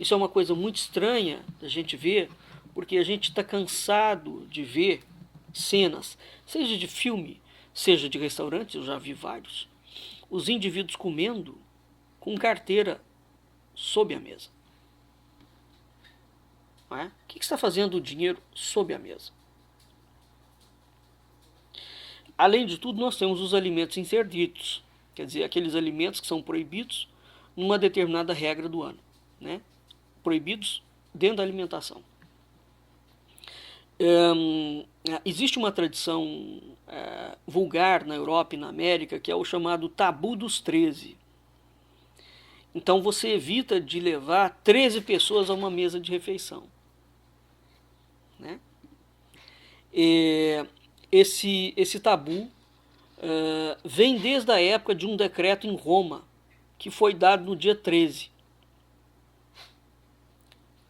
Isso é uma coisa muito estranha da gente ver, porque a gente está cansado de ver cenas, seja de filme, seja de restaurante, eu já vi vários, os indivíduos comendo com carteira sob a mesa. Não é? O que está fazendo o dinheiro sob a mesa? Além de tudo, nós temos os alimentos interditos, quer dizer, aqueles alimentos que são proibidos numa determinada regra do ano, né? Proibidos dentro da alimentação. Existe uma tradição vulgar na Europa e na América que é o chamado tabu dos 13. Então você evita de levar 13 pessoas a uma mesa de refeição, né? Esse tabu vem desde a época de um decreto em Roma, que foi dado no dia 13.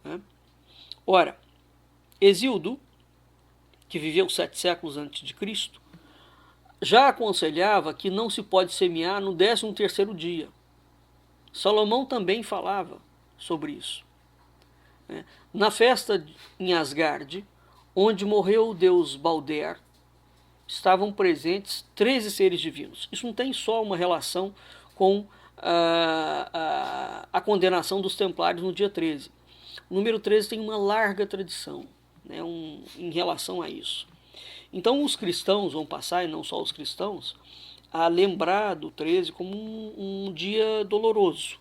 Né? Ora, Hesíodo, que viveu 7 séculos antes de Cristo, já aconselhava que não se pode semear no 13º dia. Salomão também falava sobre isso. Né? Na festa em Asgard, onde morreu o deus Balder, estavam presentes 13 seres divinos. Isso não tem só uma relação com a condenação dos templários no dia 13. O número 13 tem uma larga tradição, né, em relação a isso. Então os cristãos vão passar, e não só os cristãos, a lembrar do 13 como um dia doloroso,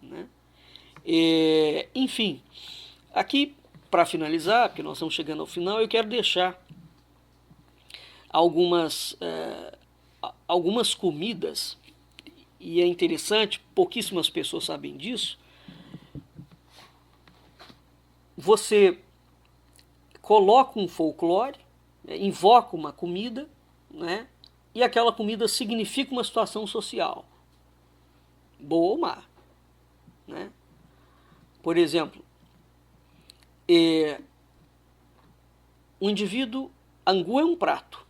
né? Enfim, aqui para finalizar, porque nós estamos chegando ao final, eu quero deixar algumas comidas, e é interessante, pouquíssimas pessoas sabem disso. Você coloca um folclore, né, invoca uma comida, né, e aquela comida significa uma situação social, boa ou má, né? Por exemplo, o indivíduo, angu é um prato,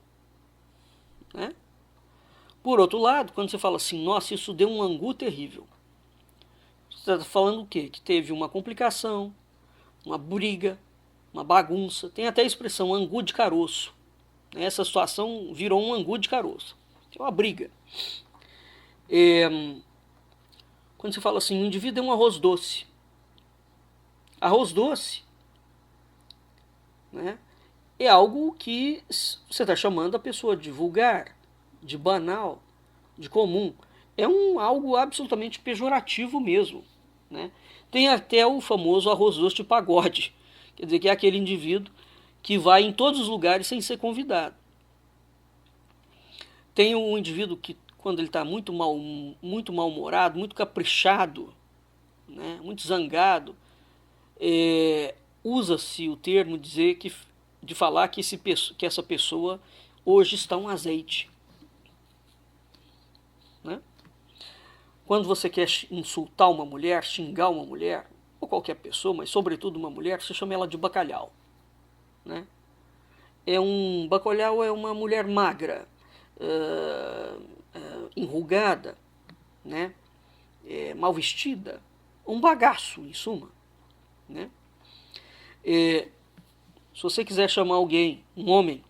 né? Por outro lado, quando você fala assim, nossa, isso deu um angu terrível, você está falando o quê? Que teve uma complicação, uma briga, uma bagunça. Tem até a expressão angu de caroço. Essa situação virou um angu de caroço, que é uma briga. Quando você fala assim, o indivíduo é um arroz doce. Arroz doce, né, é algo que você está chamando a pessoa de vulgar, de banal, de comum. É algo absolutamente pejorativo mesmo, né? Tem até o famoso arroz doce de pagode, quer dizer, que é aquele indivíduo que vai em todos os lugares sem ser convidado. Tem um indivíduo que, quando ele está muito mal-humorado, muito caprichado, né, muito zangado, usa-se o termo de falar que essa pessoa hoje está um azeite. Né? Quando você quer insultar uma mulher, xingar uma mulher, ou qualquer pessoa, mas sobretudo uma mulher, você chama ela de bacalhau. Né? Bacalhau é uma mulher magra, enrugada, né? Mal vestida, um bagaço, em suma, né? Se você quiser chamar alguém, um homem,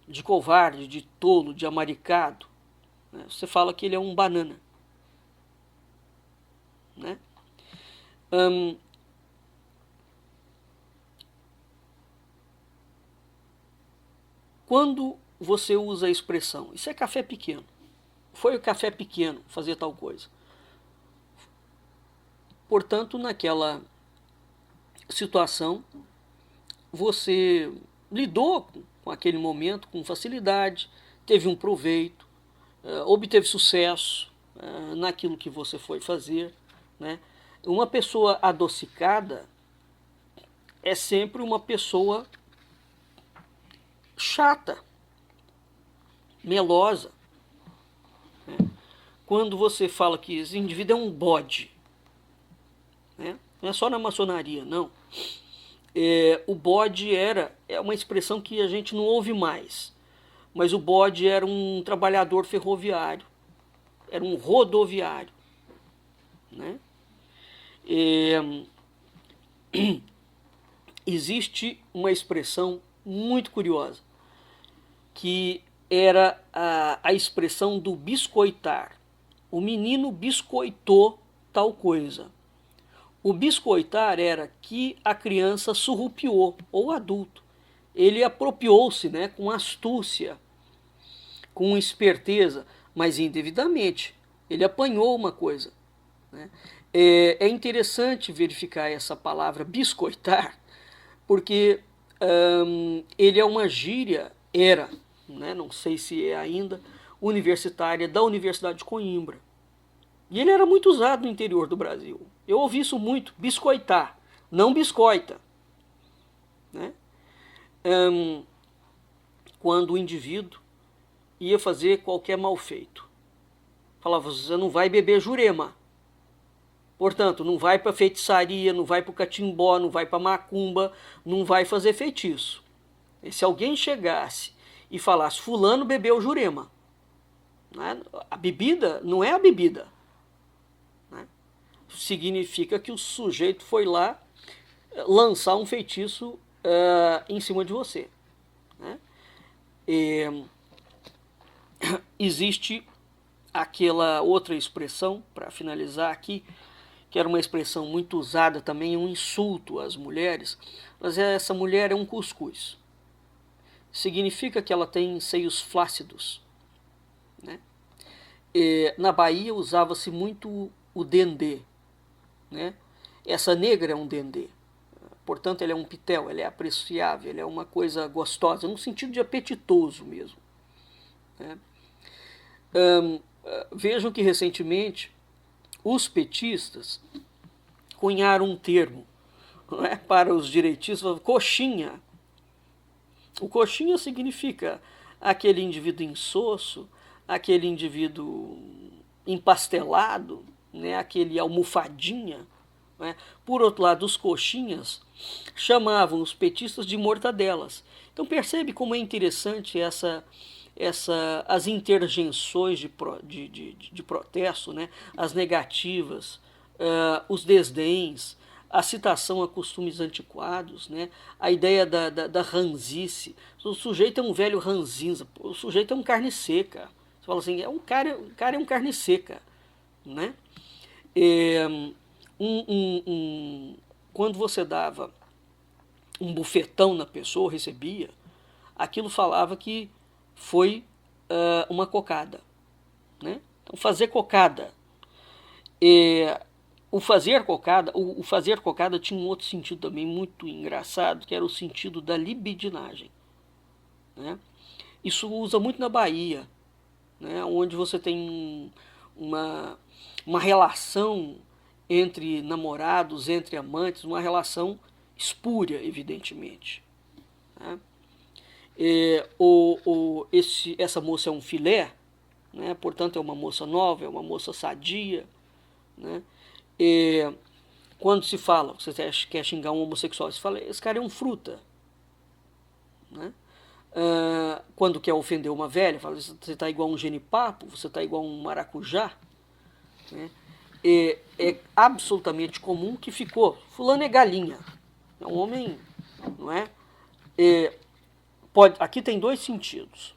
de covarde, de tolo, de amaricado, né? Você fala que ele é um banana, né? Quando você usa a expressão, isso é café pequeno, foi o café pequeno fazer tal coisa. Portanto, naquela situação, você lidou com aquele momento com facilidade, teve um proveito, obteve sucesso naquilo que você foi fazer, né? Uma pessoa adocicada é sempre uma pessoa chata, melosa. Né? Quando você fala que esse indivíduo é um bode, né? Não é só na maçonaria, não. O bode é uma expressão que a gente não ouve mais, mas o bode era um trabalhador ferroviário, era um rodoviário, né? Existe uma expressão muito curiosa, que era a expressão do biscoitar. O menino biscoitou tal coisa. O biscoitar era que a criança surrupiou, ou o adulto. Ele apropriou-se, né, com astúcia, com esperteza, mas indevidamente. Ele apanhou uma coisa. Né? É interessante verificar essa palavra biscoitar, porque ele é uma gíria, né, não sei se é ainda, universitária da Universidade de Coimbra. E ele era muito usado no interior do Brasil. Eu ouvi isso muito, biscoitar, não biscoita. Né? Quando o indivíduo ia fazer qualquer mal feito. Falava, você não vai beber jurema. Portanto, não vai para feitiçaria, não vai para o catimbó, não vai para macumba, não vai fazer feitiço. E se alguém chegasse e falasse, fulano bebeu jurema, né? A bebida não é a bebida. Né? Significa que o sujeito foi lá lançar um feitiço em cima de você. Né? Existe aquela outra expressão, para finalizar aqui, que era uma expressão muito usada também, um insulto às mulheres, mas essa mulher é um cuscuz. Significa que ela tem seios flácidos. Né? Na Bahia usava-se muito o dendê. Né? Essa negra é um dendê. Portanto, ele é um pitel, ele é apreciável, ele é uma coisa gostosa, no sentido de apetitoso mesmo. Né? Vejam que recentemente os petistas cunharam um termo, não é, para os direitistas, coxinha. O coxinha significa aquele indivíduo insosso, aquele indivíduo empastelado, né, aquele almofadinha. Né? Por outro lado, os coxinhas chamavam os petistas de mortadelas. Então percebe como é interessante as interjeições de protesto, né? As negativas, os desdéns, a citação a costumes antiquados, né? A ideia da ranzice. O sujeito é um velho ranzinza, o sujeito é um carne seca. Você fala assim, o cara é um carne seca. Né? Quando você dava um bufetão na pessoa, recebia, aquilo falava que foi uma cocada. Né? Então, fazer cocada. O fazer cocada tinha um outro sentido também muito engraçado, que era o sentido da libidinagem. Né? Isso usa muito na Bahia, né? Onde você tem uma relação entre namorados, entre amantes, uma relação espúria, evidentemente. Né? Essa moça é um filé, né? Portanto é uma moça nova, é uma moça sadia. Né? Quando se fala, você quer xingar um homossexual, você fala, esse cara é um fruta. Né? quando quer ofender uma velha, fala, você está igual um genipapo, você está igual um maracujá, né? É absolutamente comum que ficou, fulano é galinha, é um homem, não é? Aqui tem dois sentidos.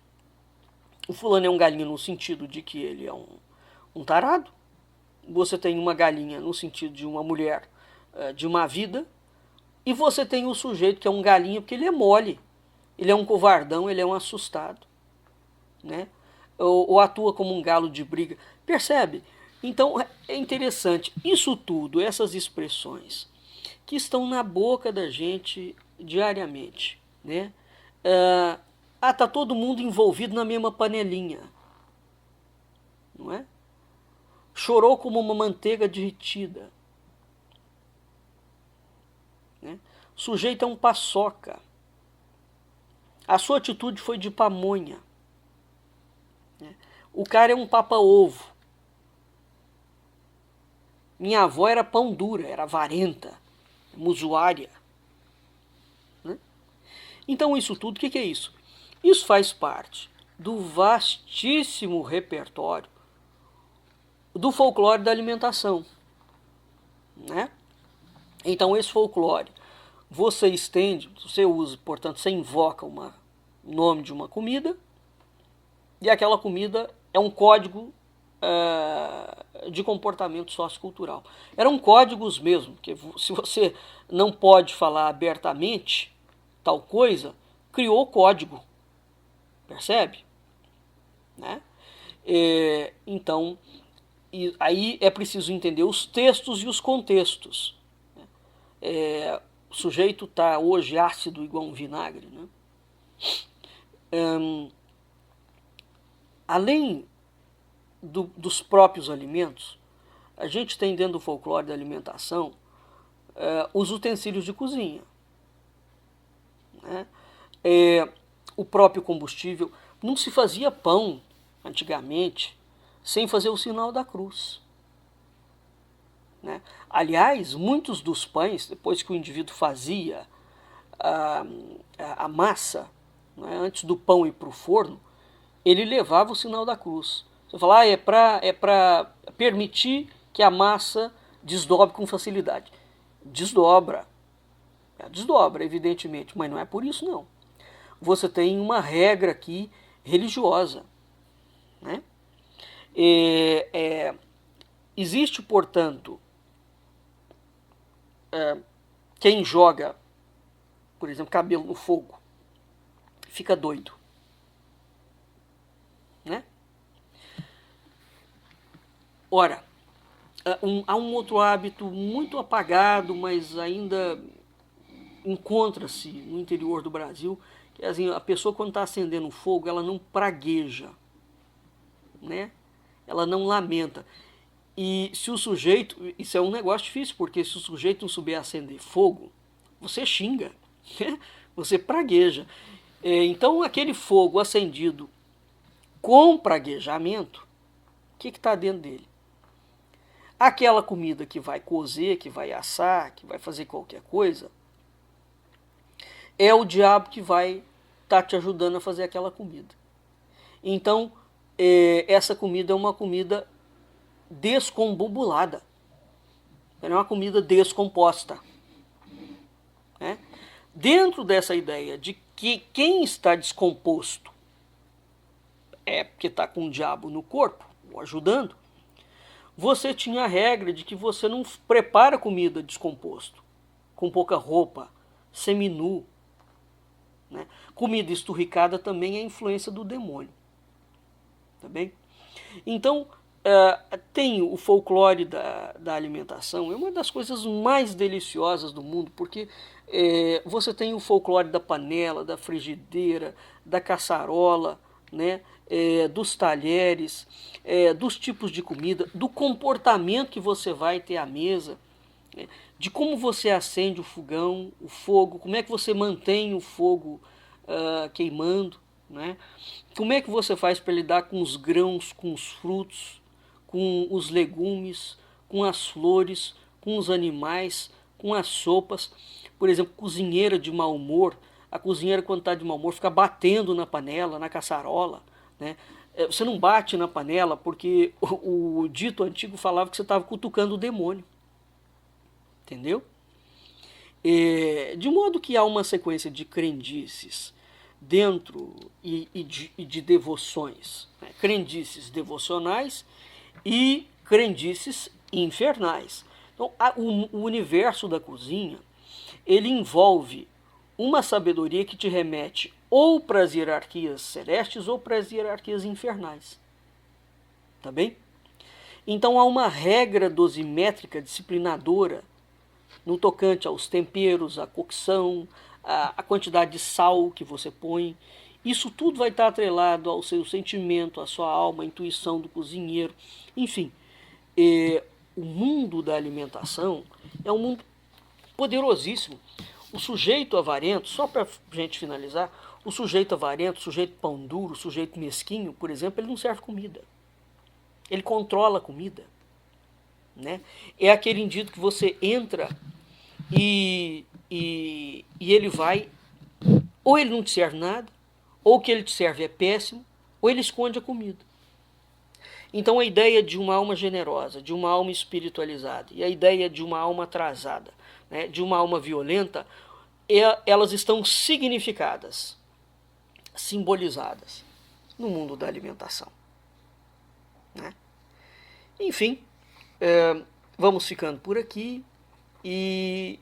O fulano é um galinha no sentido de que ele é um tarado. Você tem uma galinha no sentido de uma mulher de má vida. E você tem o sujeito que é um galinha porque ele é mole. Ele é um covardão, ele é um assustado. Né? Ou atua como um galo de briga. Percebe? Então é interessante. Isso tudo, essas expressões que estão na boca da gente diariamente. Né? Tá todo mundo envolvido na mesma panelinha. Não é? Chorou como uma manteiga derretida. Né? O sujeito é um paçoca. A sua atitude foi de pamonha. Né? O cara é um papa-ovo. Minha avó era pão dura, era avarenta, musuária. Né? Então isso tudo, o que é isso? Isso faz parte do vastíssimo repertório do folclore da alimentação. Né? Então esse folclore, você estende, você usa, portanto, você invoca o nome de uma comida, e aquela comida é um código de comportamento sociocultural. Eram códigos mesmo, porque se você não pode falar abertamente tal coisa, criou código. Percebe? Né? Então, aí é preciso entender os textos e os contextos. O sujeito está hoje ácido igual um vinagre. Né? Além dos próprios alimentos, a gente tem dentro do folclore da alimentação os utensílios de cozinha. Né? O próprio combustível. Não se fazia pão antigamente sem fazer o sinal da cruz. Né? Aliás, muitos dos pães, depois que o indivíduo fazia a massa, né, antes do pão ir para o forno, ele levava o sinal da cruz. Você fala, é para permitir que a massa desdobre com facilidade. Desdobra, evidentemente, mas não é por isso não. Você tem uma regra aqui religiosa. Né? Existe, portanto, quem joga, por exemplo, cabelo no fogo, fica doido. Né? Ora, há um outro hábito muito apagado, mas ainda encontra-se no interior do Brasil, que é assim, a pessoa quando está acendendo um fogo, ela não pragueja, né? Ela não lamenta. E se o sujeito, isso é um negócio difícil, porque se o sujeito não souber acender fogo, você xinga, né? Você pragueja. Então aquele fogo acendido com praguejamento, o que está dentro dele? Aquela comida que vai cozer, que vai assar, que vai fazer qualquer coisa, é o diabo que vai estar te ajudando a fazer aquela comida. Então, essa comida é uma comida descombubulada. É uma comida descomposta. Né? Dentro dessa ideia de que quem está descomposto é porque está com o diabo no corpo, o ajudando, você tinha a regra de que você não prepara comida descomposto, com pouca roupa, seminu. Né? Comida esturricada também é influência do demônio. Tá bem? Então, tem o folclore da alimentação, é uma das coisas mais deliciosas do mundo, porque você tem o folclore da panela, da frigideira, da caçarola, né? Dos talheres, dos tipos de comida, do comportamento que você vai ter à mesa, né? De como você acende o fogão, o fogo, como é que você mantém o fogo queimando, né? Como é que você faz para lidar com os grãos, com os frutos, com os legumes, com as flores, com os animais, com as sopas. Por exemplo, cozinheira de mau humor, A cozinheira, quando está de mau humor, fica batendo na panela, na caçarola, né? Você não bate na panela porque o dito antigo falava que você estava cutucando o demônio. Entendeu? De modo que há uma sequência de crendices dentro e de devoções, né? Crendices devocionais e crendices infernais. Então, o universo da cozinha, ele envolve uma sabedoria que te remete ou para as hierarquias celestes ou para as hierarquias infernais. Tá bem? Então há uma regra dosimétrica disciplinadora no tocante aos temperos, à cocção, a quantidade de sal que você põe. Isso tudo vai estar atrelado ao seu sentimento, à sua alma, à intuição do cozinheiro. Enfim, o mundo da alimentação é um mundo poderosíssimo. O sujeito avarento, só para a gente finalizar, o sujeito avarento, o sujeito pão duro, o sujeito mesquinho, por exemplo, ele não serve comida. Ele controla a comida. Né? É aquele indivíduo que você entra e ele vai, ou ele não te serve nada, ou o que ele te serve é péssimo, ou ele esconde a comida. Então a ideia de uma alma generosa, de uma alma espiritualizada, e a ideia de uma alma atrasada, né, de uma alma violenta, elas estão significadas, simbolizadas no mundo da alimentação. Né? Enfim, vamos ficando por aqui e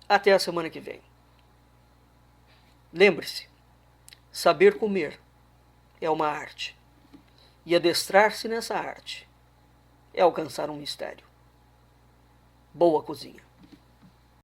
até a semana que vem. Lembre-se, saber comer é uma arte, e adestrar-se nessa arte é alcançar um mistério. Boa cozinha.